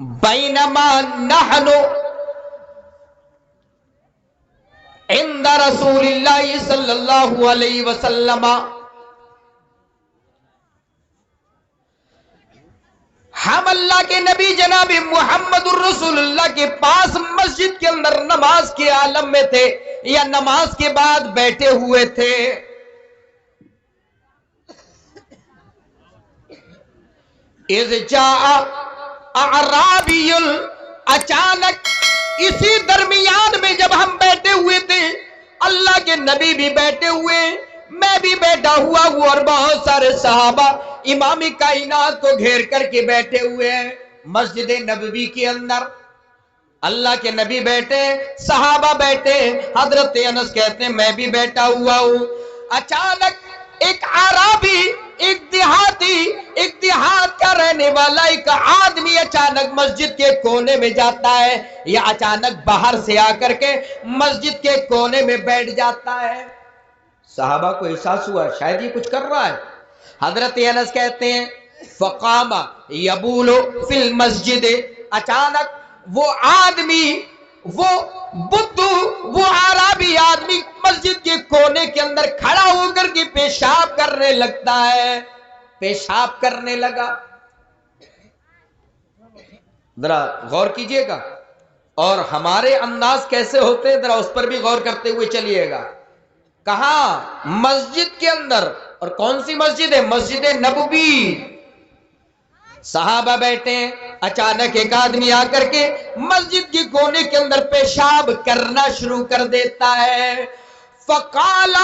بینما نحن عند رسول اللہ صلی اللہ علیہ وسلم، ہم اللہ کے نبی جناب محمد الرسول اللہ کے پاس مسجد کے اندر نماز کے عالم میں تھے یا نماز کے بعد بیٹھے ہوئے تھے. اذ جاء اعرابی، اچانک اسی درمیان میں جب ہم بیٹھے ہوئے تھے، اللہ کے نبی بھی بیٹھے ہوئے، میں بھی بیٹھا ہوا ہوں، اور بہت سارے صحابہ امام کائنات کو گھیر کر کے بیٹھے ہوئے ہیں مسجد نبوی کے اندر. اللہ کے نبی بیٹھے، صحابہ بیٹھے. حضرت انس کہتے ہیں میں بھی بیٹھا ہوا ہوں. اچانک ایک عربی، ایک دیہاتی، ایک دیہات کا رہنے والا ایک آدمی اچانک مسجد کے کونے میں جاتا ہے، یا اچانک باہر سے آ کر کے مسجد کے کونے میں بیٹھ جاتا ہے. صحابہ کو احساس ہوا شاید یہ کچھ کر رہا ہے. حضرت انس کہتے ہیں فقام یبول فی المسجد، اچانک وہ آدمی، وہ بدھو، وہ عربی آدمی مسجد کے کونے کے اندر کھڑا ہو کر کے پیشاب کرنے لگتا ہے. پیشاب کرنے لگا. ذرا غور کیجئے گا، اور ہمارے انداز کیسے ہوتے ہیں ذرا اس پر بھی غور کرتے ہوئے چلیے گا. کہاں؟ مسجد کے اندر. اور کون سی مسجد ہے؟ مسجد نبوی. صحابہ بیٹھے ہیں، اچانک ایک آدمی آ کر کے مسجد کے کونے کے اندر پیشاب کرنا شروع کر دیتا ہے. فقال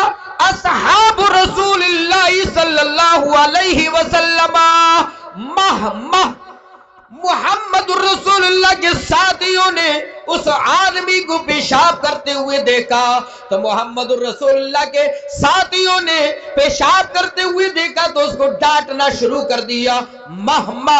اصحاب رسول اللہ صلی اللہ علیہ وسلم، محمد الرسول اللہ کے ساتھیوں نے اس آدمی کو پیشاب کرتے ہوئے دیکھا، تو محمد الرسول اللہ کے ساتھیوں نے پیشاب کرتے ہوئے دیکھا تو اس کو ڈانٹنا شروع کر دیا. مہما،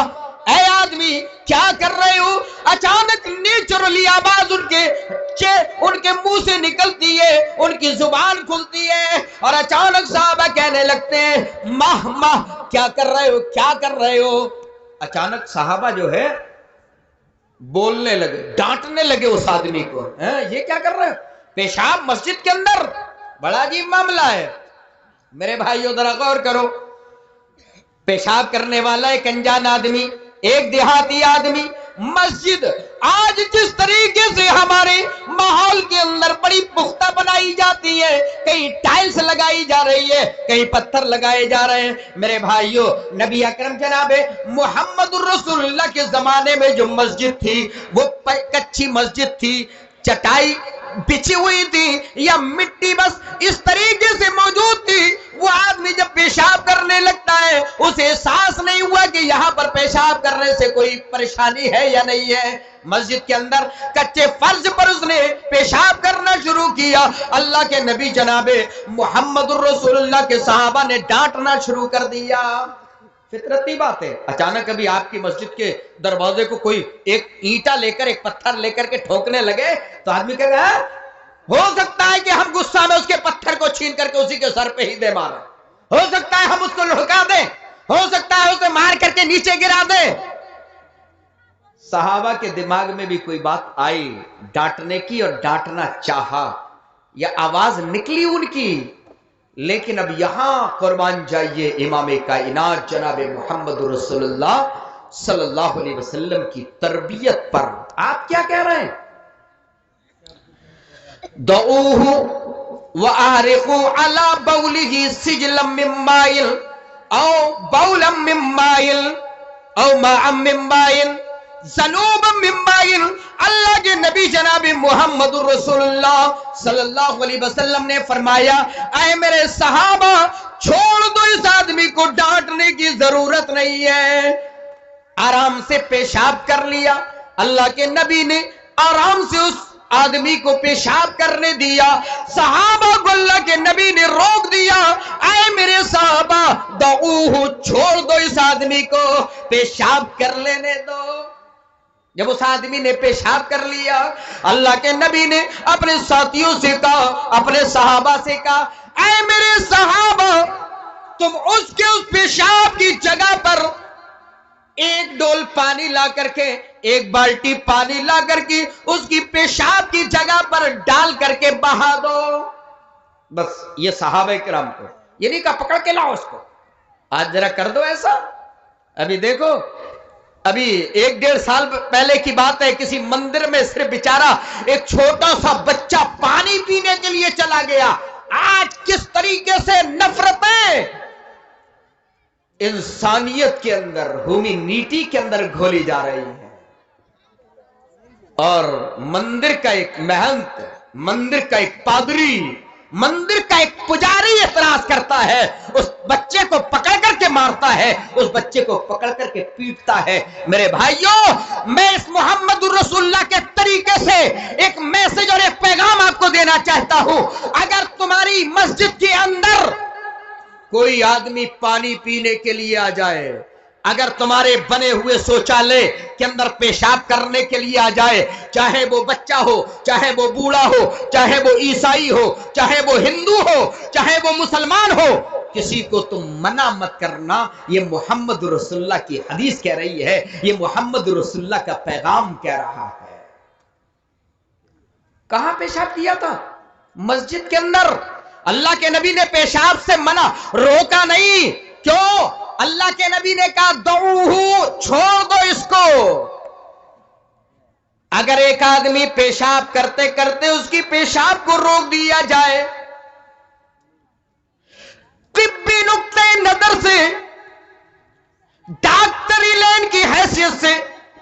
اے آدمی کیا کر رہے ہو؟ اچانک نیچرلی آواز ان کے منہ سے نکلتی ہے، ان کی زبان کھلتی ہے، اور اچانک صحابہ کہنے لگتے ہیں مہما، کیا کر رہے ہو، کیا کر رہے ہو؟ اچانک صحابہ جو ہے بولنے لگے، ڈانٹنے لگے اس آدمی کو. یہ کیا کر رہے ہو؟ پیشاب مسجد کے اندر، بڑا عجیب معاملہ ہے. میرے بھائیو ذرا غور کرو. پیشاب کرنے والا ایک انجان آدمی، ایک دیہاتی آدمی، مسجد آج جس طریقے سے ہمارے ماحول کے اندر بڑی پختہ بنائی جاتی ہے، کہیں ٹائلز لگائی جا رہی ہے، کہیں پتھر لگائے جا رہے ہیں. میرے بھائیو، نبی اکرم جناب محمد الرسول اللہ کے زمانے میں جو مسجد تھی وہ کچی مسجد تھی، چٹائی بچھی ہوئی تھی یا مٹی بس اس طریقے سے موجود تھی. وہ آدمی جب پیشاب کرنے لگتا ہے اسے احساس نہیں ہوا کہ یہاں پر پیشاب کرنے سے کوئی پریشانی ہے یا نہیں ہے. مسجد کے اندر کچے فرش پر اس نے پیشاب کرنا شروع کیا. اللہ کے نبی جناب محمد الرسول اللہ کے صحابہ نے ڈانٹنا شروع کر دیا. فطرتی بات ہے. اچانک ابھی آپ کی مسجد کے دروازے کو کوئی ایک اینٹا لے کر، ایک پتھر لے کر کے ٹھوکنے لگے تو آدمی کہے گا ہو سکتا ہے کہ ہم غصہ میں اس کے پتھر کو چھین کر کے اسی کے سر پہ ہی دے ماریں، ہو سکتا ہے ہم اس کو لڑکا دیں، ہو سکتا ہے اسے مار کر کے نیچے گرا دیں. صحابہ کے دماغ میں بھی کوئی بات آئی ڈانٹنے کی، اور ڈانٹنا چاہا، یا آواز نکلی ان کی. لیکن اب یہاں قربان جائیے امام کائنات جناب محمد رسول اللہ صلی اللہ علیہ وسلم کی تربیت پر. آپ کیا کہہ رہے ہیں؟ دعوہ وآرقوا علی بولہ سجلا من مائل او بولا من مائل او ماء من مائل ذنوبا من مائل. اللہ کے نبی جناب محمد الرسول اللہ صلی اللہ علیہ وسلم نے فرمایا اے میرے صحابہ چھوڑ دو اس آدمی کو، ڈانٹنے کی ضرورت نہیں ہے. آرام سے پیشاب کر لیا. اللہ کے نبی نے آرام سے اس آدمی کو پیشاب کرنے دیا. صحابہ کو اللہ کے نبی نے روک دیا. اے میرے صحابہ دعوہ، چھوڑ دو اس آدمی کو، پیشاب کر لینے دو. جب اس آدمی نے پیشاب کر لیا اللہ کے نبی نے اپنے ساتھیوں سے کہا، اپنے صحابہ سے کہا اے میرے صحابہ تم اس کے اس پیشاب کی جگہ پر ایک ڈول پانی لا کر کے ایک بالٹی پانی لا کر کے اس کی پیشاب کی جگہ پر ڈال کر کے بہا دو. بس یہ صحابہ کرام کو یہ نہیں کہا پکڑ کے لاؤ اس کو. آج ذرا کر دو ایسا. ابھی دیکھو ابھی 1-1.5 سال پہلے کی بات ہے, کسی مندر میں صرف بیچارہ ایک چھوٹا سا بچہ پانی پینے کے لیے چلا گیا. آج کس طریقے سے نفرتیں انسانیت کے اندر, ہیومینٹی کے اندر گھولی جا رہی ہیں. اور مندر کا ایک مہنت, مندر کا ایک پادری, مندر کا ایک پجاری اعتراض کرتا ہے, اس بچے کو پکڑ کر کے مارتا ہے, اس بچے کو پکڑ کر کے پیٹتا ہے. میرے بھائیوں, میں اس محمد الرسول اللہ کے طریقے سے ایک میسج اور ایک پیغام آپ کو دینا چاہتا ہوں. اگر تمہاری مسجد کے اندر کوئی آدمی پانی پینے کے لیے آ جائے, اگر تمہارے بنے ہوئے شوچالے کے اندر پیشاب کرنے کے لیے آ جائے, چاہے وہ بچہ ہو, چاہے وہ بوڑھا ہو, چاہے وہ عیسائی ہو, چاہے وہ ہندو ہو, چاہے وہ مسلمان ہو, کسی کو تم منع مت کرنا. یہ محمد رسول اللہ کی حدیث کہہ رہی ہے, یہ محمد رسول اللہ کا پیغام کہہ رہا ہے. کہاں پیشاب کیا تھا؟ مسجد کے اندر. اللہ کے نبی نے پیشاب سے منع, روکا نہیں. کیوں؟ اللہ کے نبی نے کہا دعوہو, چھوڑ دو اس کو. اگر ایک آدمی پیشاب کرتے کرتے اس کی پیشاب کو روک دیا جائے, طبی نقطۂ نظر سے, ڈاکٹری لائن کی حیثیت سے,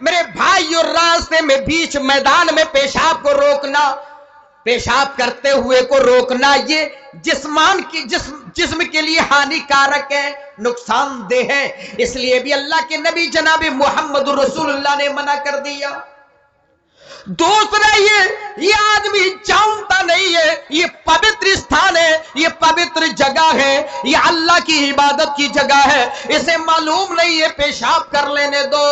میرے بھائی اور راستے میں بیچ میدان میں پیشاب کو روکنا, پیشاب کرتے ہوئے کو روکنا, یہ جسم کے لیے ہانی کارک ہے, نقصان دہ ہے. اس لیے بھی اللہ کے نبی جناب محمد رسول اللہ نے منع کر دیا. دوسرا یہ آدمی جانتا نہیں ہے یہ پوتر استھان ہے, یہ پوتر جگہ ہے, یہ اللہ کی عبادت کی جگہ ہے, اسے معلوم نہیں ہے پیشاب کر لینے دو.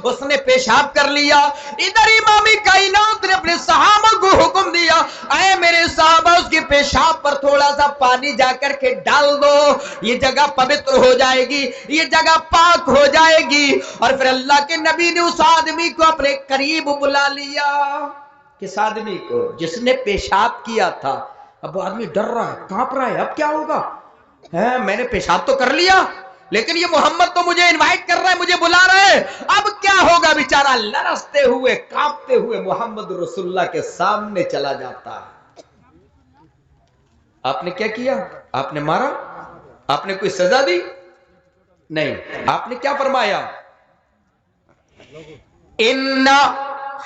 اس نے پیشاب کر لیا. ادھر امام کائنات نے اپنے صحابہ کو حکم دیا, اے میرے صحابہ اس کے پیشاب پر تھوڑا سا پانی جا کر کے ڈال دو, یہ جگہ پوتر ہو جائے گی, یہ جگہ پاک ہو جائے گی. اور پھر اللہ کے نبی نے اس آدمی کو اپنے قریب بلا لیا. کس آدمی کو؟ جس نے پیشاب کیا تھا. اب وہ آدمی ڈر رہا ہے, کانپ رہا ہے, اب کیا ہوگا؟ میں نے پیشاب تو کر لیا, لیکن یہ محمد تو مجھے انوائٹ کر رہا ہے, مجھے بلا رہا ہے, اب کیا ہوگا؟ بیچارہ لرزتے ہوئے, کانپتے ہوئے محمد رسول اللہ کے سامنے چلا جاتا ہے. آپ نے کیا کیا؟ آپ نے مارا؟ آپ نے کوئی سزا دی؟ نہیں. آپ نے کیا فرمایا؟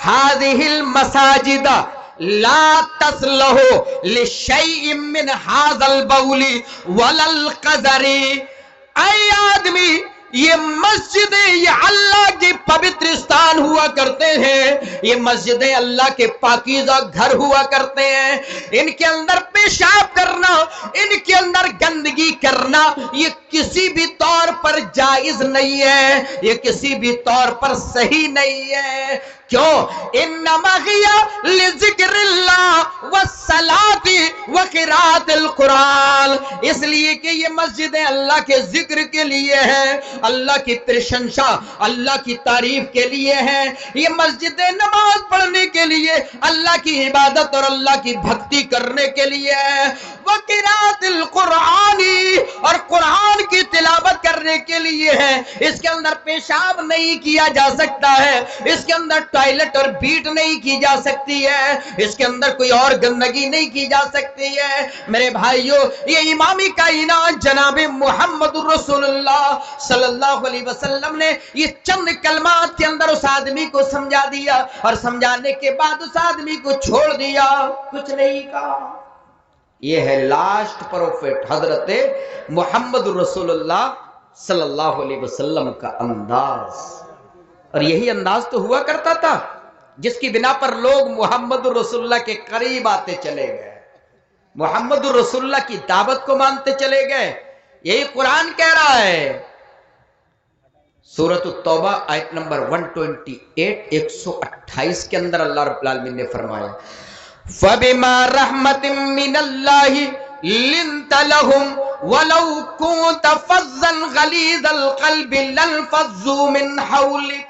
هذه المساجد لا تصلح لشيء من هذا البول ولا القذر. اے آدمی, یہ مسجدیں یہ اللہ کے پوتر استھان ہوا کرتے ہیں, یہ مسجدیں اللہ کے پاکیزہ گھر ہوا کرتے ہیں. ان کے اندر پیشاب کرنا, ان کے اندر گندگی کرنا, یہ کسی بھی طور پر جائز نہیں ہے, یہ کسی بھی طور پر صحیح نہیں ہے. کیوں؟ انما ہی لذکر اللہ والصلاۃ وقراءۃ القرآن. اس لیے کہ یہ مسجدیں اللہ کے ذکر کے لیے ہیں, اللہ کی پرشنسا, اللہ کی تعریف کے لیے ہیں. یہ مسجدیں نماز پڑھنے کے لیے, اللہ کی عبادت اور اللہ کی بھکتی کرنے کے لیے ہیں. وقراءۃ القرآن, اور قرآن کی تلاوت کرنے کے لیے ہے. اس کے اندر پیشاب نہیں کیا جا سکتا ہے, اس کے اندر ٹوائلٹ اور بیٹ نہیں کی جا سکتی ہے, اس کے اندر کوئی اور گندگی نہیں کی جا سکتی ہے. میرے بھائیوں, یہ امام کائنات جناب محمد رسول اللہ صلی اللہ علیہ وسلم نے یہ چند کلمات کے اندر اس آدمی کو سمجھا دیا, اور سمجھانے کے بعد اس آدمی کو چھوڑ دیا, کچھ نہیں کہا. یہ ہے لاسٹ پروفیٹ حضرت محمد رسول اللہ صلی اللہ علیہ وسلم کا انداز. اور یہی انداز تو ہوا کرتا تھا جس کی بنا پر لوگ محمد رسول اللہ کے قریب آتے چلے گئے, محمد رسول اللہ کی دعوت کو مانتے چلے گئے. یہی قرآن کہہ رہا ہے, سورۃ التوبہ آیت نمبر 128 128 کے اندر اللہ رب العالمین نے فرمایا, فَبِمَا رَحْمَةٍ مِّنَ اللَّهِ لِنْتَ لَهُمْ وَلَوْ كُنْتَ فَظًّا غَلِيظَ الْقَلْبِ لَانفَضُّوا مِنْ حَوْلِكَ.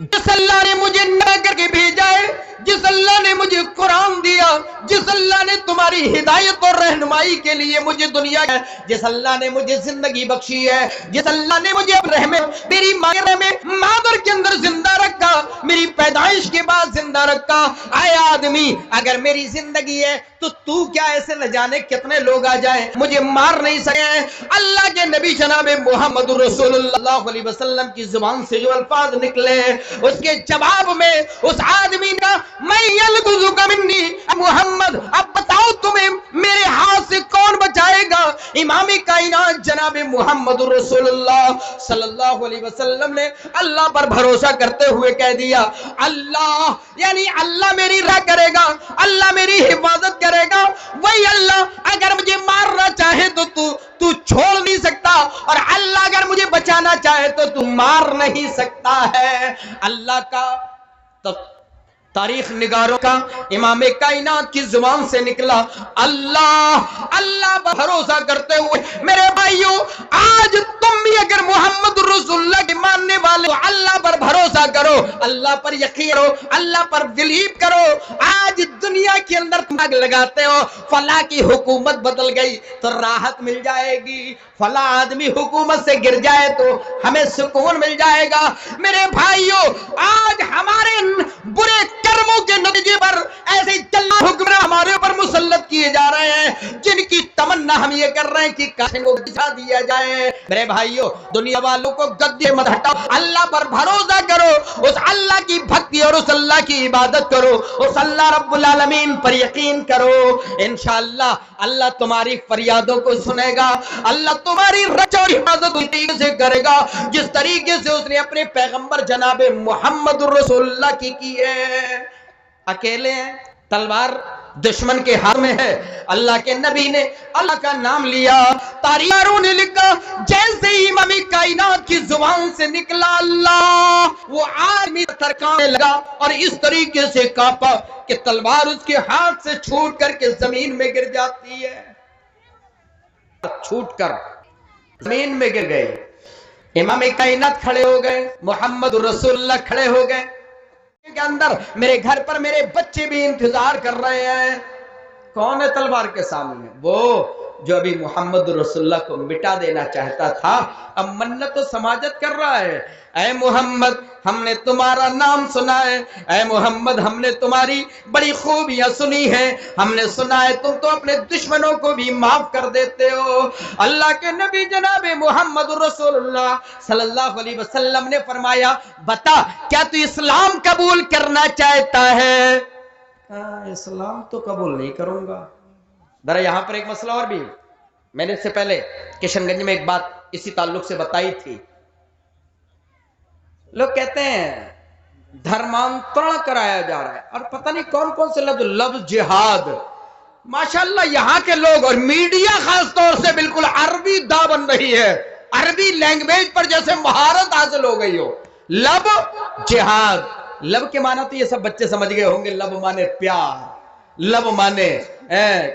جس اللہ نے مجھے نہ کر کے بھیجا ہے، جس اللہ نے مجھے قرآن دیا، جس اللہ نے تمہاری ہدایت اور رہنمائی کے لیے مجھے دنیا ہے، جس اللہ نے مجھے زندگی بخشی ہے، جس اللہ نے مجھے میری مادر کے اندر زندہ رکھا، میری پیدائش کے بعد زندہ رکھا، اے آدمی اگر میری زندگی ہے تو کیا ایسے نہ جانے کتنے لوگ آ جائیں مجھے مار نہیں سکے۔ اللہ کے نبی جناب محمد رسول اللہ علیہ وسلم کی زبان سے جو الفاظ نکلے، اس کے جواب میں اس آدمی کا میں یلغزک منی محمد، اب بتاؤ تمہیں میرے ہاتھ سے کون بچائے گا؟ امام کائنات جناب محمد رسول اللہ صلی اللہ علیہ وسلم نے اللہ پر بھروسہ کرتے ہوئے کہہ دیا، اللہ یعنی اللہ میری راہ کرے گا، اللہ میری حفاظت کرے گا، وہی اللہ اگر مجھے مارنا چاہے تو چھوڑ نہیں سکتا، اور اللہ اگر مجھے بچانا چاہے تو مار نہیں سکتا ہے۔ اللہ کا تاریخ نگاروں کا امام کائنات کی زبان سے نکلا اللہ، اللہ پر بھروسہ کرتے ہوئے میرے بھائیوں آج تم بھی اگر محمد رسول اللہ کے ماننے والے ہو، اللہ پر بھروسہ کرو، اللہ پر یقین کرو، اللہ پر بلیو کرو۔ آج دنیا کے اندر تم آگ لگاتے ہو فلاں کی حکومت بدل گئی تو راحت مل جائے گی، فلاں آدمی حکومت سے گر جائے تو ہمیں سکون مل جائے گا۔ میرے بھائیوں آج ہمارے برے کرموں کے نتیجے پر ایسے جلال حکمراں ہمارے اوپر مسلط کیے جا رہے ہیں جن کی تمنا ہم یہ کر رہے ہیں کہ کاش ان کو بچا دیا جائے۔ میرے بھائیوں دنیا والوں کو گدے مت ہٹاؤ، اللہ پر بھروسہ کرو، اس اللہ کی بھکتی اور اس اللہ کی عبادت کرو، اس اللہ رب العالمین پر یقین کرو، انشاءاللہ اللہ تمہاری فریادوں کو سنے گا، اللہ تمہاری رچ اور حفاظت اس طریقے سے کرے گا جس طریقے سے اس نے اپنے پیغمبر جناب محمد رسول اللہ کی ہے۔ اکیلے ہیں، تلوار دشمن کے ہاتھ میں ہے، اللہ کے نبی نے اللہ کا نام لیا، تاریخوں نے لکھا جیسے ہی امام کائنات کی زبان سے نکلا اللہ، وہ آدمی تھرکانے لگا اور اس طریقے سے کانپا کہ تلوار اس کے ہاتھ سے چھوٹ کر کے زمین میں گر جاتی ہے، چھوٹ کر زمین میں گر گئے۔ امام کائنات کھڑے ہو گئے، محمد رسول اللہ کھڑے ہو گئے کے اندر، میرے گھر پر میرے بچے بھی انتظار کر رہے ہیں۔ کون ہے تلوار کے سامنے؟ وہ جو ابھی محمد رسول اللہ کو مٹا دینا چاہتا تھا، اب منت و سماجت کر رہا ہے، اے محمد ہم نے تمہارا نام سنا ہے، اے محمد ہم نے تمہاری بڑی خوبیاں سنی ہیں، ہم نے سنا ہے تم تو اپنے دشمنوں کو بھی معاف کر دیتے ہو۔ اللہ کے نبی جناب محمد رسول اللہ صلی اللہ علیہ وسلم نے فرمایا بتا کیا تو اسلام قبول کرنا چاہتا ہے؟ اسلام تو قبول نہیں کروں گا۔ ذرا یہاں پر ایک مسئلہ اور بھی، میں نے اس سے پہلے کشن گنج میں ایک بات اسی تعلق سے بتائی تھی۔ لوگ کہتے ہیں دھرمانترن کرایا جا رہا ہے، اور پتہ نہیں کون کون سے لفظ جہاد، ماشاءاللہ یہاں کے لوگ اور میڈیا خاص طور سے بالکل عربی دا بن رہی ہے، عربی لینگویج پر جیسے مہارت حاصل ہو گئی ہو۔ لب جہاد، لب کے معنی تو یہ سب بچے سمجھ گئے ہوں گے، لب مانے پیار، لب مانے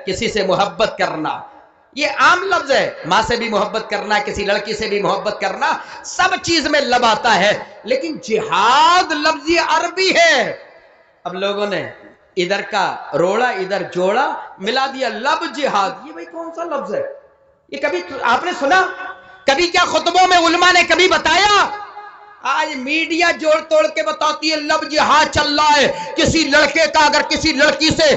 کسی سے محبت کرنا، یہ عام لفظ ہے، ماں سے بھی محبت کرنا، کسی لڑکی سے بھی محبت کرنا، سب چیز میں لب آتا ہے، لیکن جہاد لفظ یہ عربی ہے۔ اب لوگوں نے ادھر کا روڑا ادھر جوڑا ملا دیا، لب جہاد، یہ بھئی کون سا لفظ ہے؟ یہ کبھی آپ نے سنا؟ کبھی کیا خطبوں میں علماء نے کبھی بتایا؟ آج میڈیا جوڑ توڑ کے بتاتی ہے لب جہاد چل رہا ہے، کسی لڑکے کا اگر کسی لڑکی سے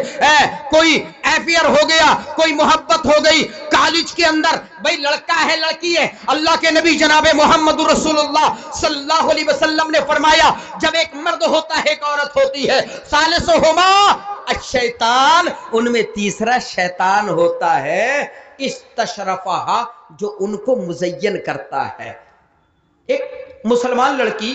کوئی ایفیئر ہو گیا، کوئی محبت ہو گئی کالج کے اندر، بھئی لڑکا ہے لڑکی ہے، اللہ کے نبی جناب محمد رسول اللہ صلی اللہ علیہ وسلم نے فرمایا جب ایک مرد ہوتا ہے ایک عورت ہوتی ہے، ثالثہما الشیطان، ان میں تیسرا شیطان ہوتا ہے، استشرفہا جو ان کو مزین کرتا ہے۔ ایک مسلمان لڑکی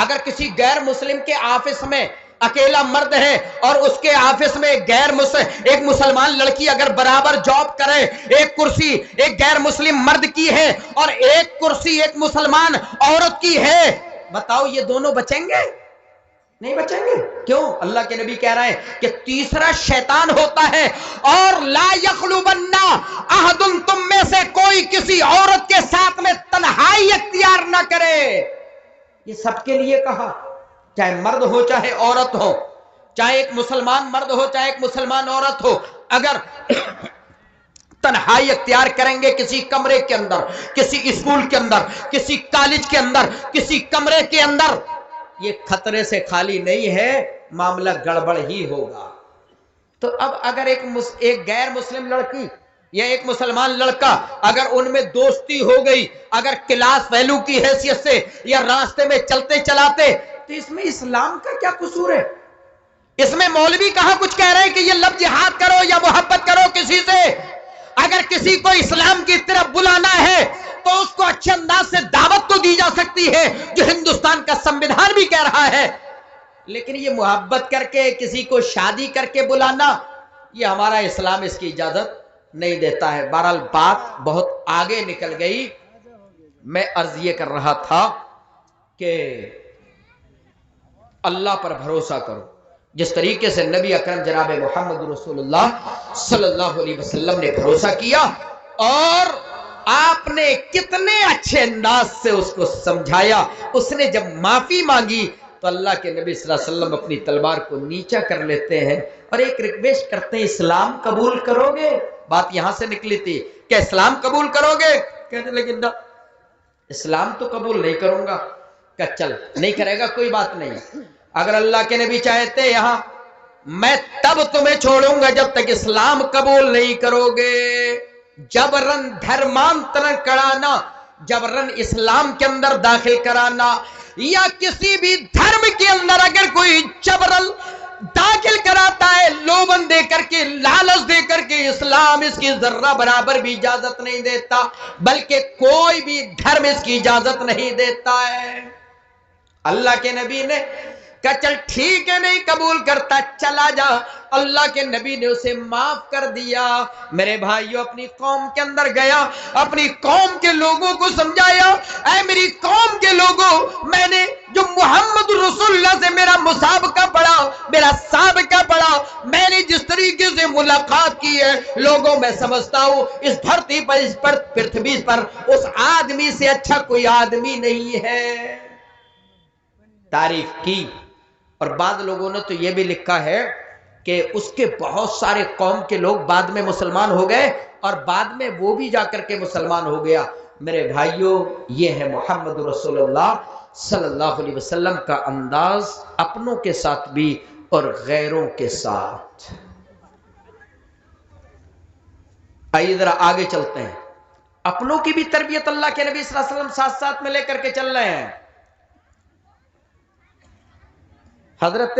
اگر کسی غیر مسلم کے آفس میں اکیلا مرد ہے اور اس کے آفس میں ایک مسلمان لڑکی اگر برابر جاب کرے، ایک کرسی ایک غیر مسلم مرد کی ہے اور ایک کرسی ایک مسلمان عورت کی ہے، بتاؤ یہ دونوں بچیں گے؟ نہیں بچیں گے۔ کیوں؟ اللہ کے نبی کہہ رہے ہیں کہ تیسرا شیطان ہوتا ہے، اور لا یخلون احد، تم میں سے کوئی کسی عورت کے ساتھ میں تنہائی اختیار نہ کرے۔ یہ سب کے لیے کہا، چاہے مرد ہو چاہے عورت ہو، چاہے ایک مسلمان مرد ہو چاہے ایک مسلمان عورت ہو، اگر تنہائی اختیار کریں گے کسی کمرے کے اندر، کسی اسکول کے اندر، کسی کالج کے اندر، کسی کمرے کے اندر، یہ خطرے سے خالی نہیں ہے، معاملہ گڑبڑ ہی ہوگا۔ تو اب اگر ایک غیر مسلم لڑکی یا ایک مسلمان لڑکا، اگر ان میں دوستی ہو گئی، اگر کلاس فیلو کی حیثیت سے یا راستے میں چلتے چلاتے، تو اس میں اسلام کا کیا قصور ہے؟ اس میں مولوی کہاں کچھ کہہ رہے ہیں کہ یہ لفظ جہاد کرو یا محبت کرو کسی سے؟ اگر کسی کو اسلام کی طرف بلانا ہے تو اس کو اچھے انداز سے دعوت تو دی جا سکتی ہے، جو ہندوستان کا سمویدھان بھی کہہ رہا ہے، لیکن یہ محبت کر کے کسی کو شادی کر کے بلانا، یہ ہمارا اسلام اس کی اجازت نہیں دیتا ہے۔ بہرحال بات بہت آگے نکل گئی، میں عرض یہ کر رہا تھا کہ اللہ پر بھروسہ کرو، جس طریقے سے نبی اکرم جناب محمد رسول اللہ صلی اللہ علیہ وسلم نے بھروسہ کیا، اور آپ نے کتنے اچھے انداز سے اس کو سمجھایا۔ اس نے جب معافی مانگی تو اللہ کے نبی صلی اللہ علیہ وسلم اپنی تلوار کو نیچا کر لیتے ہیں اور ایک ریکویسٹ کرتے ہیں، اسلام قبول کرو گے؟ بات یہاں سے نکلی تھی کہ اسلام قبول کرو گے؟ کہنے لگے نہ، اسلام تو قبول نہیں کروں گا۔ کہ چل نہیں کرے گا کوئی بات نہیں، اگر اللہ کے نبی چاہتے یہاں، میں تب تمہیں چھوڑوں گا جب تک اسلام قبول نہیں کرو گے۔ جبرن دھرمانترن کرانا، جبرن اسلام کے اندر داخل کرانا، یا کسی بھی دھرم کے اندر اگر کوئی جبرن داخل کراتا ہے لوبن دے کر کے، لالچ دے کر کے، اسلام اس کی ذرہ برابر بھی اجازت نہیں دیتا، بلکہ کوئی بھی دھرم اس کی اجازت نہیں دیتا ہے۔ اللہ کے نبی نے کہا چل ٹھیک ہے نہیں قبول کرتا چلا جا، اللہ کے نبی نے اسے معاف کر دیا۔ میرے بھائیو، اپنی قوم کے اندر گیا، اپنی قوم کے لوگوں کو سمجھایا، اے میری قوم کے لوگوں، میں نے جو محمد رسول اللہ سے میرا مسابقہ پڑا، میرا سابقہ پڑا، میں نے جس طریقے سے ملاقات کی ہے، لوگوں میں سمجھتا ہوں اس دھرتی پر، اس پر پرتھوی پر اس آدمی سے اچھا کوئی آدمی نہیں ہے۔ تعریف کی، اور بعض لوگوں نے تو یہ بھی لکھا ہے کہ اس کے بہت سارے قوم کے لوگ بعد میں مسلمان ہو گئے اور بعد میں وہ بھی جا کر کے مسلمان ہو گیا۔ میرے بھائیوں، یہ ہے محمد رسول اللہ صلی اللہ علیہ وسلم کا انداز، اپنوں کے ساتھ بھی اور غیروں کے ساتھ۔ آئیے ذرا آگے چلتے ہیں، اپنوں کی بھی تربیت اللہ کے نبی صلی اللہ علیہ وسلم ساتھ ساتھ میں لے کر کے چل رہے ہیں۔ حضرت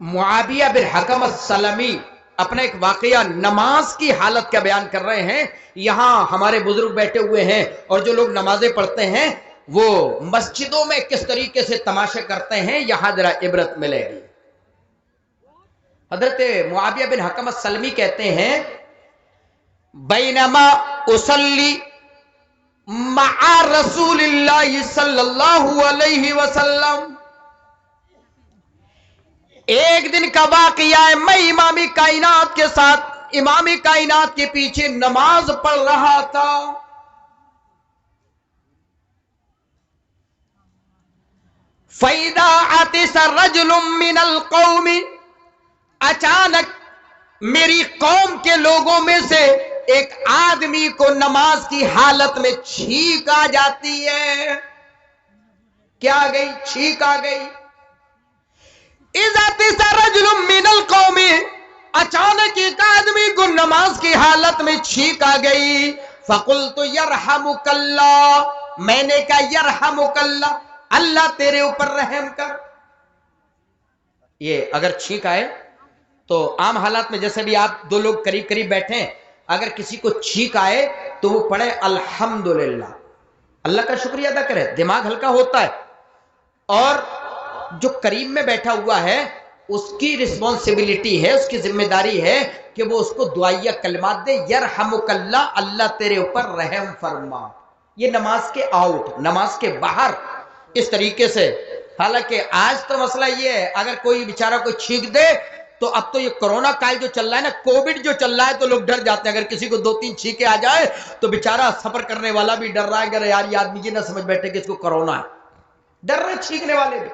معاویہ بن حکم السلمی اپنا ایک واقعہ نماز کی حالت کا بیان کر رہے ہیں۔ یہاں ہمارے بزرگ بیٹھے ہوئے ہیں اور جو لوگ نمازیں پڑھتے ہیں وہ مسجدوں میں کس طریقے سے تماشے کرتے ہیں، یہاں ذرا عبرت ملے گی۔ حضرت معاویہ بن حکم السلمی کہتے ہیں، بینما اصلی مع رسول اللہ صلی اللہ علیہ وسلم، ایک دن کا واقعہ ہے، میں امام کائنات کے ساتھ، امام کائنات کے پیچھے نماز پڑھ رہا تھا۔ فَإِذَا عَطِسَ رَجُلٌ مِّنَ الْقَوْمِ، اچانک میری قوم کے لوگوں میں سے ایک آدمی کو نماز کی حالت میں چھینک آ جاتی ہے۔ کیا آ گئی؟ چھینک آ گئی۔ اِذَا عَطِسَ رَجُلٌ مِّنَ الْقَوْمِ، اچانک ایک آدمی کو نماز کی حالت میں چھینک آ گئی۔ فَقُلْتُ يَرْحَمُكَ اللَّهُ، میں نے کہا يَرْحَمُكَ اللَّهُ، اللہ تیرے اوپر رحم کر۔ یہ اگر چھینک آئے تو عام حالات میں جیسے بھی آپ دو لوگ قریب قریب بیٹھے ہیں، اگر کسی کو چھینک آئے تو وہ پڑھے الحمدللہ، اللہ کا شکریہ ادا کرے، دماغ ہلکا ہوتا ہے، اور جو قریب میں بیٹھا ہوا ہے اس کی رسپانسبلٹی ہے، اس کی ذمہ داری ہے کہ وہ اس کو دعائیہ کلمات دے، یرحمک اللہ، اللہ تیرے اوپر رحم فرما۔ یہ نماز کے آؤٹ، نماز کے باہر اس طریقے سے۔ حالانکہ آج تو مسئلہ یہ ہے، اگر کوئی بیچارہ کوئی چھینک دے تو اب تو یہ کرونا کال جو چل رہا ہے نا، کووڈ جو چل رہا ہے، تو لوگ ڈر جاتے ہیں۔ اگر کسی کو 2-3 چھینکیں آ جائے تو بیچارہ سفر کرنے والا بھی ڈر رہا ہے، اگر یار یہ آدمی یہ نہ سمجھ بیٹھے کہ اس کو کرونا ہے، ڈر رہے چھینکنے والے بھی۔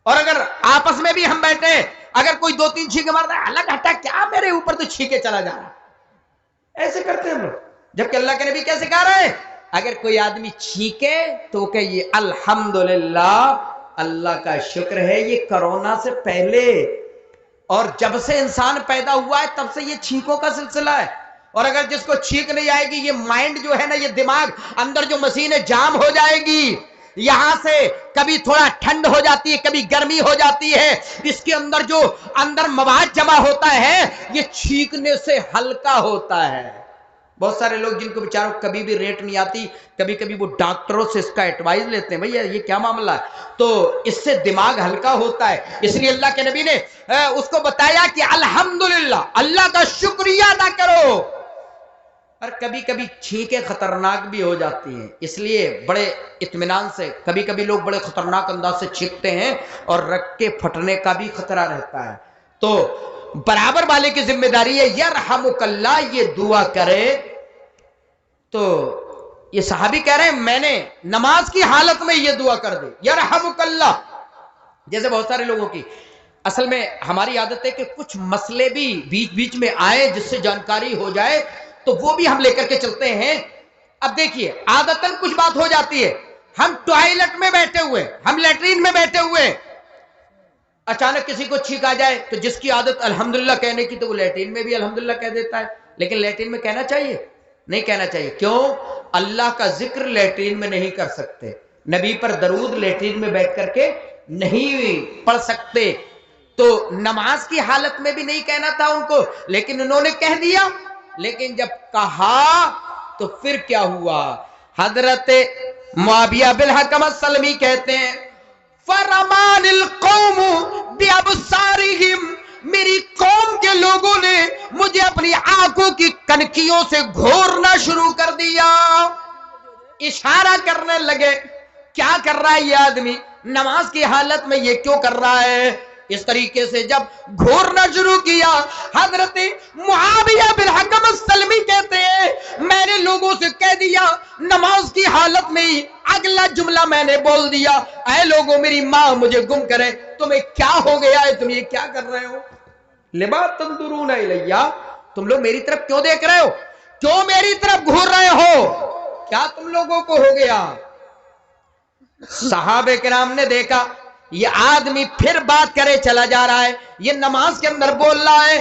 اور اگر آپس میں بھی ہم بیٹھے ہیں، اگر کوئی دو تین چھینکے مارتا ہے، الگ ہٹا کیا میرے اوپر تو چھینکے چلا جا رہا ہے، ایسے کرتے ہیں ہم لوگ. جبکہ اللہ کے نبی کیا سکھا رہے ہیں؟ اگر کوئی آدمی چھینکے تو کہیے الحمدللہ، اللہ کا شکر ہے یہ کرونا سے پہلے اور جب سے انسان پیدا ہوا ہے تب سے یہ چھینکوں کا سلسلہ ہے. اور اگر جس کو چھینک نہیں آئے گی، یہ مائنڈ جو ہے نا، یہ دماغ اندر جو مشینیں جام ہو جائے گی، یہاں سے کبھی تھوڑا ٹھنڈ ہو جاتی ہے، کبھی گرمی ہو جاتی ہے، اس کے اندر جو اندر مواد جمع ہوتا ہے یہ چھینکنے سے ہلکا ہوتا ہے. بہت سارے لوگ جن کو بیچاروں کبھی بھی ریٹ نہیں آتی، کبھی کبھی وہ ڈاکٹروں سے اس کا ایڈوائز لیتے ہیں، بھئی یہ کیا معاملہ ہے، تو اس سے دماغ ہلکا ہوتا ہے. اس لیے اللہ کے نبی نے اس کو بتایا کہ الحمدللہ، اللہ کا شکریہ ادا کرو. اور کبھی کبھی چھینکیں خطرناک بھی ہو جاتی ہیں، اس لیے بڑے اطمینان سے، کبھی کبھی لوگ بڑے خطرناک انداز سے چھینکتے ہیں اور رگ کے پھٹنے کا بھی خطرہ رہتا ہے. تو برابر والے کی ذمہ داری ہے یرحمک اللہ یہ دعا کرے. تو یہ صحابی کہہ رہے ہیں میں نے نماز کی حالت میں یہ دعا کر دی یرحمک اللہ. جیسے بہت سارے لوگوں کی اصل میں ہماری عادت ہے کہ کچھ مسئلے بھی بیچ بیچ میں آئے جس سے جانکاری ہو جائے تو وہ بھی ہم لے کر کے چلتے ہیں. اب دیکھیے عادتاً کچھ بات ہو جاتی ہے، ہم ٹوائلٹ میں بیٹھے ہوئے، ہم لیٹرین میں بیٹھے ہوئے، اچانک کسی کو چھینک آ جائے تو جس کی عادت الحمدللہ کہنے کی تو وہ لیٹرین میں بھی الحمدللہ کہہ دیتا ہے. لیکن لیٹرین میں کہنا چاہیے؟ نہیں کہنا چاہیے. کیوں؟ اللہ کا ذکر لیٹرین میں نہیں کر سکتے، نبی پر درود لیٹرین میں بیٹھ کر کے نہیں پڑھ سکتے، تو نماز کی حالت میں بھی نہیں کہنا تھا ان کو، لیکن انہوں نے کہہ دیا. لیکن جب کہا تو پھر کیا ہوا؟ حضرت معاویہ بن حکم السلمی کہتے ہیں فرمان القوم بابصارہم، میری قوم کے لوگوں نے مجھے اپنی آنکھوں کی کنکیوں سے گھورنا شروع کر دیا. اشارہ کرنے لگے کیا کر رہا ہے یہ آدمی، نماز کی حالت میں یہ کیوں کر رہا ہے. اس طریقے سے جب گھورنا شروع کیا، حضرت معاویہ بن حکم السلمی کہتے ہیں میں نے لوگوں سے کہہ دیا نماز کی حالت میں ہی اگلا جملہ میں نے بول دیا، اے لوگوں میری ماں مجھے گم کرے، تمہیں کیا ہو گیا ہے، تم یہ کیا کر رہے ہو؟ لما تنظرون الیہ، تم لوگ میری طرف کیوں دیکھ رہے ہو، کیوں میری طرف گھور رہے ہو، کیا تم لوگوں کو ہو گیا؟ صحابہ کرام نے دیکھا یہ آدمی پھر بات کرے چلا جا رہا ہے، یہ نماز کے اندر بول رہا ہے.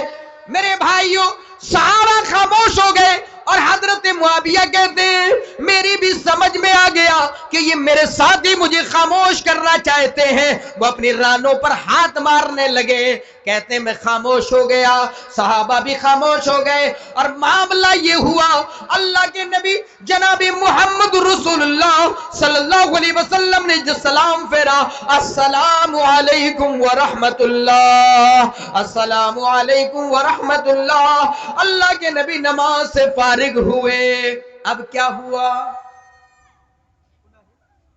میرے بھائیوں سارا خاموش ہو گئے اور حضرت معاویہ کہتے ہیں میری بھی سمجھ میں آ گیا کہ یہ میرے ساتھی مجھے خاموش کرنا چاہتے ہیں. وہ اپنی رانوں پر ہاتھ مارنے لگے، کہتے ہیں میں خاموش ہو گیا، صحابہ بھی خاموش ہو گئے. اور معاملہ یہ ہوا اللہ کے نبی جناب محمد رسول اللہ صلی اللہ علیہ وسلم نے جو سلام پھیرا السلام علیکم ورحمت اللہ، السلام علیکم ورحمت اللہ، اللہ کے نبی نماز سے فارغ ہوئے. اب کیا ہوا؟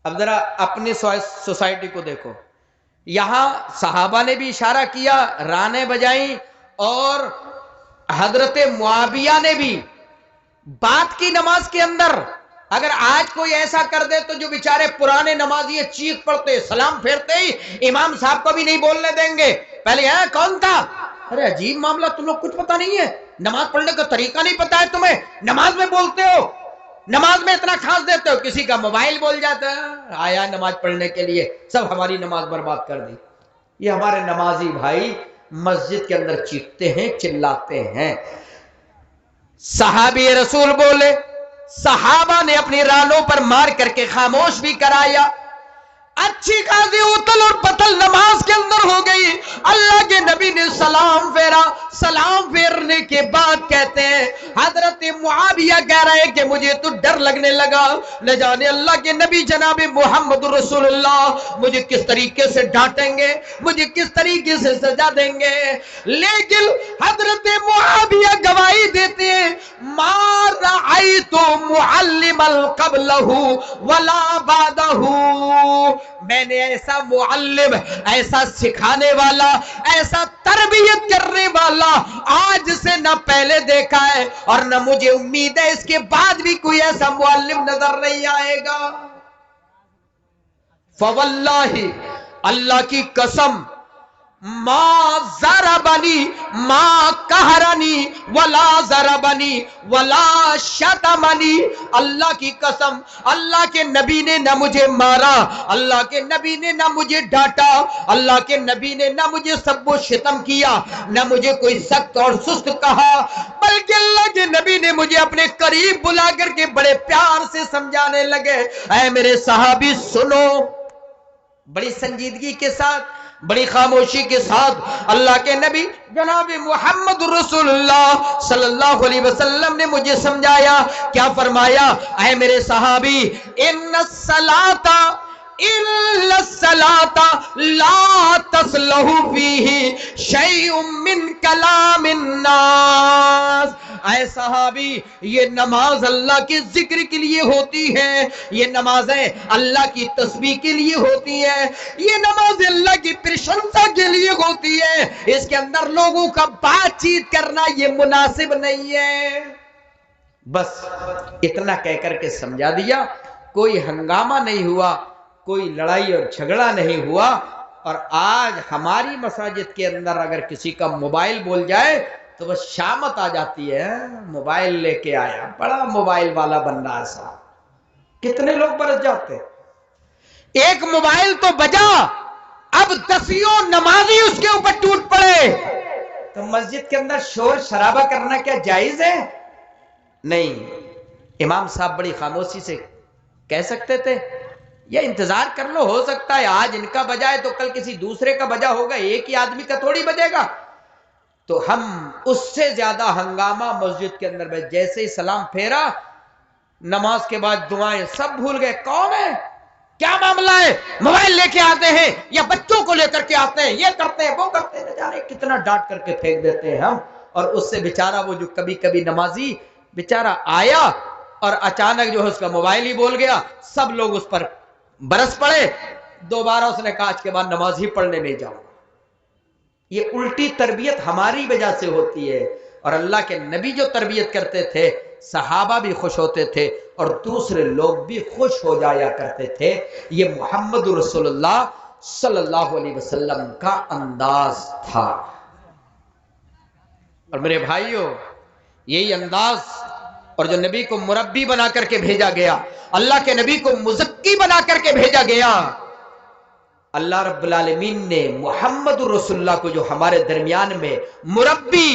اب ذرا اپنی سوسائٹی کو دیکھو، یہاں صحابہ نے بھی اشارہ کیا، رانے بجائیں، اور حضرت معاویہ نے بھی بات کی نماز کے اندر. اگر آج کوئی ایسا کر دے تو جو بیچارے پرانے نمازی چیخ پڑتے سلام پھیرتے ہی امام صاحب کو بھی نہیں بولنے دیں گے، پہلے ہے کون تھا، ارے عجیب معاملہ، تم لوگ کچھ پتہ نہیں ہے، نماز پڑھنے کا طریقہ نہیں پتہ ہے تمہیں، نماز میں بولتے ہو، نماز میں اتنا خاص دیتے ہو، کسی کا موبائل بول جاتا ہے آیا نماز پڑھنے کے لیے، سب ہماری نماز برباد کر دی. یہ ہمارے نمازی بھائی مسجد کے اندر چیختے ہیں چلاتے ہیں. صحابی رسول بولے، صحابہ نے اپنی رانوں پر مار کر کے خاموش بھی کرایا. اچھی خاصی اتل اور پتل نماز کے اندر ہو گئی. اللہ کے نبی نے سلام پھیرا، سلام پھیرنے کے بعد کہتے ہیں حضرت معاویہ کہہ رہے ہیں کہ مجھے تو ڈر لگنے لگا، نہ جانے اللہ کے نبی جناب محمد رسول اللہ مجھے کس طریقے سے ڈانٹیں گے، مجھے کس طریقے سے سزا دیں گے. لیکن حضرت معاویہ گواہی دیتے ہیں ما رأیت معلما قبلہ ولا بعدہ، میں نے ایسا معلم، ایسا سکھانے والا، ایسا تربیت کرنے والا آج سے نہ پہلے دیکھا ہے اور نہ مجھے امید ہے اس کے بعد بھی کوئی ایسا معلم نظر نہیں آئے گا. فواللہ اللہ کی قسم ما ضربنی ما قہرنی ولا ضربنی ولا شتمنی، اللہ کی قسم اللہ کے نبی نے نہ مجھے مارا، اللہ کے نبی نے نہ مجھے ڈانٹا، اللہ کے نبی نے نہ مجھے سب و شتم کیا، نہ مجھے کوئی سخت اور سست کہا، بلکہ اللہ کے نبی نے مجھے اپنے قریب بلا کر کے بڑے پیار سے سمجھانے لگے، اے میرے صحابی سنو۔ بڑی سنجیدگی کے ساتھ، بڑی خاموشی کے ساتھ اللہ کے نبی جناب محمد رسول اللہ صلی اللہ علیہ وسلم نے مجھے سمجھایا، کیا فرمایا؟ اے میرے صحابی، ان الصلاۃ الا الصلاۃ لا تصلح فیہ شیء من کلام الناس۔ اے صحابی، یہ نماز اللہ کے ذکر کے لیے ہوتی ہے، یہ نمازیں اللہ کی تسبیح کے لیے ہوتی ہے، یہ نماز اللہ کی پرشنسا کے لیے ہوتی ہے، اس کے اندر لوگوں کا بات چیت کرنا یہ مناسب نہیں ہے۔ بس اتنا کہہ کر کے سمجھا دیا، کوئی ہنگامہ نہیں ہوا، کوئی لڑائی اور جھگڑا نہیں ہوا۔ اور آج ہماری مساجد کے اندر اگر کسی کا موبائل بول جائے تو بس شامت آ جاتی ہے، موبائل لے کے آیا، بڑا موبائل والا بن رہا ہے صاحب۔ کتنے لوگ برس جاتے، ایک موبائل تو بجا، اب دسیوں نمازی اس کے اوپر ٹوٹ پڑے۔ تو مسجد کے اندر شور شرابہ کرنا کیا جائز ہے؟ نہیں۔ امام صاحب بڑی خاموشی سے کہہ سکتے تھے یا انتظار کر لو، ہو سکتا ہے آج ان کا بجائے تو کل کسی دوسرے کا بجا ہوگا، ایک ہی آدمی کا تھوڑی بجے گا۔ تو ہم اس سے زیادہ ہنگامہ مسجد کے اندر میں، جیسے ہی سلام پھیرا، نماز کے بعد دعائیں سب بھول گئے، کون ہے، کیا معاملہ ہے، موبائل لے کے آتے ہیں یا بچوں کو لے کر کے آتے ہیں، یہ کرتے ہیں وہ کرتے ہیں، نہ جانے کتنا ڈانٹ کر کے پھینک دیتے ہیں ہم۔ اور اس سے بیچارہ وہ جو کبھی کبھی نمازی بیچارہ آیا اور اچانک جو ہے اس کا موبائل ہی بول گیا، سب لوگ اس پر برس پڑے، دوبارہ اس نے کہا آج کے بعد نماز ہی پڑھنے نہیں جاؤں۔ یہ الٹی تربیت ہماری وجہ سے ہوتی ہے، اور اللہ کے نبی جو تربیت کرتے تھے صحابہ بھی خوش ہوتے تھے اور دوسرے لوگ بھی خوش ہو جایا کرتے تھے۔ یہ محمد رسول اللہ صلی اللہ علیہ وسلم کا انداز تھا۔ اور میرے بھائیوں، یہی انداز، اور جو نبی کو مربی بنا کر کے بھیجا گیا، اللہ کے نبی کو مزکی بنا کر کے بھیجا گیا، اللہ رب العالمین نے محمد رسول اللہ کو جو ہمارے درمیان میں مربی،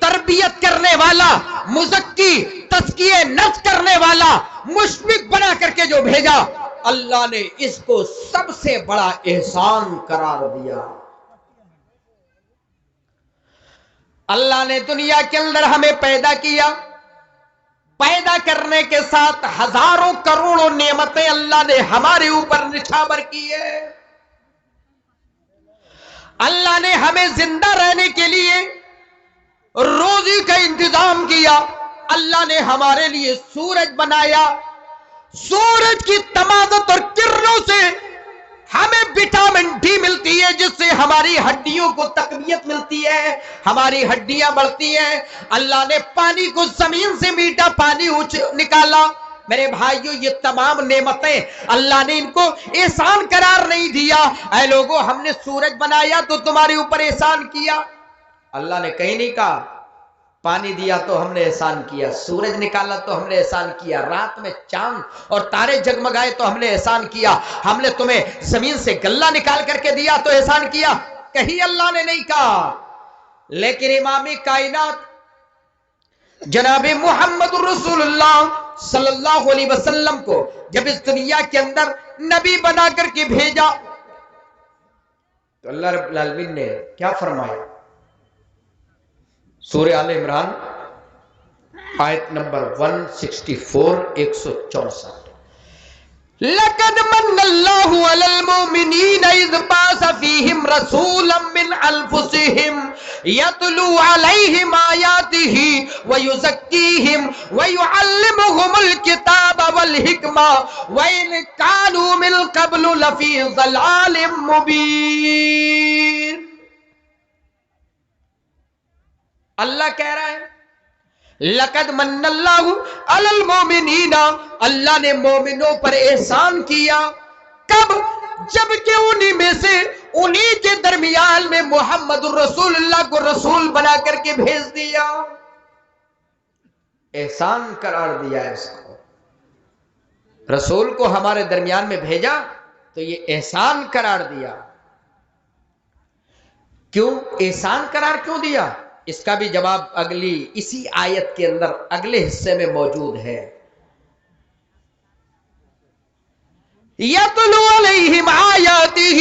تربیت کرنے والا، مزکی، تزکیہ نفس کرنے والا، مشفق بنا کر کے جو بھیجا، اللہ نے اس کو سب سے بڑا احسان قرار دیا۔ اللہ نے دنیا کے اندر ہمیں پیدا کیا، پیدا کرنے کے ساتھ ہزاروں کروڑوں نعمتیں اللہ نے ہمارے اوپر نچھاور کی ہے۔ اللہ نے ہمیں زندہ رہنے کے لیے روزی کا انتظام کیا، اللہ نے ہمارے لیے سورج بنایا، سورج کی تمازت اور کرنوں سے ہمیں وٹامن ڈی ملتی ہے، جس سے ہماری ہڈیوں کو تقویت ملتی ہے، ہماری ہڈیاں بڑھتی ہیں۔ اللہ نے پانی کو زمین سے میٹھا پانی نکالا۔ میرے بھائیوں، یہ تمام نعمتیں اللہ نے ان کو احسان قرار نہیں دیا، اے لوگوں ہم نے سورج بنایا تو تمہارے اوپر احسان کیا۔ اللہ نے کہیں نہیں کہا پانی دیا تو ہم نے احسان کیا، سورج نکالا تو ہم نے احسان کیا، رات میں چاند اور تارے جگمگائے تو ہم نے احسان کیا، ہم نے تمہیں زمین سے غلہ نکال کر کے دیا تو احسان کیا، کہیں اللہ نے نہیں کہا۔ لیکن امام کائنات جناب محمد رسول اللہ صلی اللہ علیہ وسلم کو جب اس دنیا کے اندر نبی بنا کر کے بھیجا تو اللہ رب العالمین نے کیا فرمایا؟ سورہ آل عمران آیت نمبر 164 164، لَقَدْ مَنَّ اللَّهُ عَلَى الْمُؤْمِنِينَ إِذْ بَعَثَ فِيهِمْ رَسُولًا مِّنْ أَنفُسِهِمْ يَتْلُو عَلَيْهِمْ آيَاتِهِ وَيُزَكِّيهِمْ وَيُعَلِّمُهُمُ الْكِتَابَ وَالْحِكْمَةَ وَإِنْ كَانُوا مِنْ قَبْلُ لَفِي ضَلَالٍ مُبِينٍ۔ اللہ کہہ رہا ہے لَقَدْ مَنَّ اللَّهُ عَلَى الْمُؤْمِنِينَ، اللہ نے مومنوں پر احسان کیا، کب؟ جبکہ انہی میں سے انہی کے درمیان میں محمد الرسول اللہ کو رسول بنا کر کے بھیج دیا، احسان قرار دیا ہے اس کو، رسول کو ہمارے درمیان میں بھیجا تو یہ احسان قرار دیا۔ کیوں احسان قرار کیوں دیا؟ اس کا بھی جواب اگلی اسی آیت کے اندر اگلے حصے میں موجود ہے۔ یتلو علیہم آیاتہ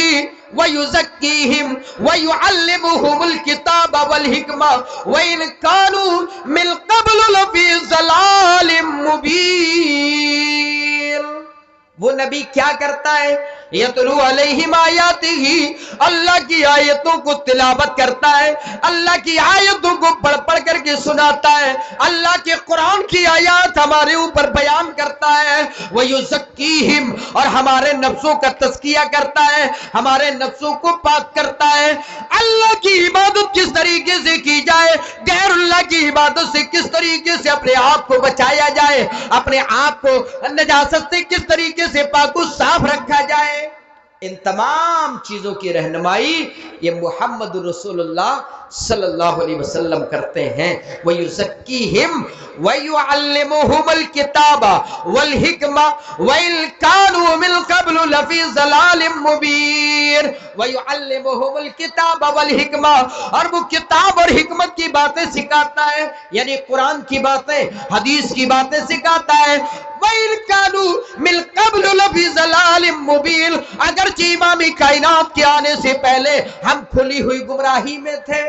ویزکیہم ویعلمہم الکتاب والحکمہ وإن کانوا من قبل لفی ضلال مبین۔ وہ نبی کیا کرتا ہے؟ یتلو علیہم آیاتہ، اللہ کی آیتوں کو تلاوت کرتا ہے، اللہ کی آیتوں کو پڑھ پڑھ کر کے سناتا ہے، اللہ کے قرآن کی آیات ہمارے اوپر بیان کرتا ہے، وَيُزَكِّيهِمْ، اور ہمارے نفسوں کا تزکیہ کرتا ہے، ہمارے نفسوں کو پاک کرتا ہے۔ اللہ کی عبادت کس طریقے سے کی جائے، غیر اللہ کی عبادت سے کس طریقے سے اپنے آپ کو بچایا جائے، اپنے آپ کو نجاست سے کس طریقے سے پاک و صاف رکھا جائے، ان تمام چیزوں کی رہنمائی یہ محمد رسول اللہ صلی اللہ علیہ وسلم کرتے ہیں۔ وَيُزَكِّيهِمْ وَيُعَلِّمُهُمُ الْكِتَابَ وَالْحِكْمَةَ وَإِنْ كَانُوا مِنْ قَبْلُ لَفِي ضَلَالٍ مُبِينٍ۔ وَيُعَلِّمُهُمُ الْكِتَابَ وَالْحِكْمَةَ، اور وہ کتاب اور حکمت کی باتیں سکھاتا ہے، یعنی قرآن کی باتیں، حدیث کی باتیں سکھاتا ہے۔ وَإِنْ كَانُوا مِنْ قَبْلُ لَفِي ضَلَالٍ مُبِينٍ، اگرچہ امام کائنات کے آنے سے پہلے ہم کھلی ہوئی گمراہی میں تھے۔